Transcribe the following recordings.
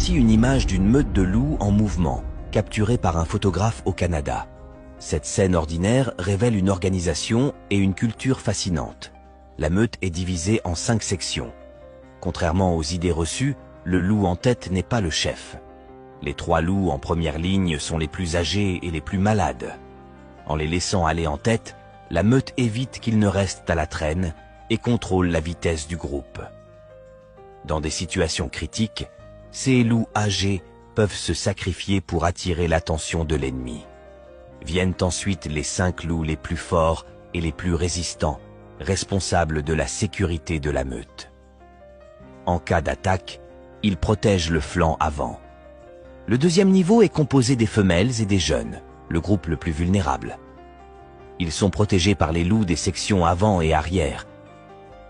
Voici une image d'une meute de loups en mouvement, capturée par un photographe au Canada. Cette scène ordinaire révèle une organisation et une culture fascinante. La meute est divisée en 5 sections. Contrairement aux idées reçues, le loup en tête n'est pas le chef. Les 3 loups en première ligne sont les plus âgés et les plus malades. En les laissant aller en tête, la meute évite qu'ils ne restent à la traîne et contrôle la vitesse du groupe. Dans des situations critiques, ces loups âgés peuvent se sacrifier pour attirer l'attention de l'ennemi. Viennent ensuite les 5 loups les plus forts et les plus résistants, responsables de la sécurité de la meute. En cas d'attaque, ils protègent le flanc avant. Le deuxième niveau est composé des femelles et des jeunes, le groupe le plus vulnérable. Ils sont protégés par les loups des sections avant et arrière.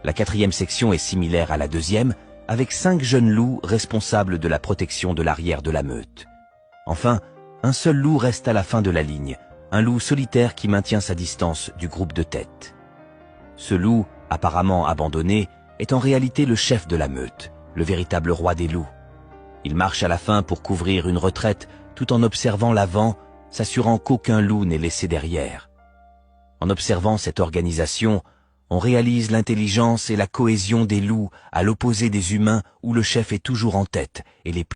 La 4e section est similaire à la 2e, avec 5 jeunes loups responsables de la protection de l'arrière de la meute. Enfin, un seul loup reste à la fin de la ligne, un loup solitaire qui maintient sa distance du groupe de tête. Ce loup, apparemment abandonné, est en réalité le chef de la meute, le véritable roi des loups. Il marche à la fin pour couvrir une retraite tout en observant l'avant, s'assurant qu'aucun loup n'est laissé derrière. En observant cette organisation, on réalise l'intelligence et la cohésion des loups à l'opposé des humains où le chef est toujours en tête et les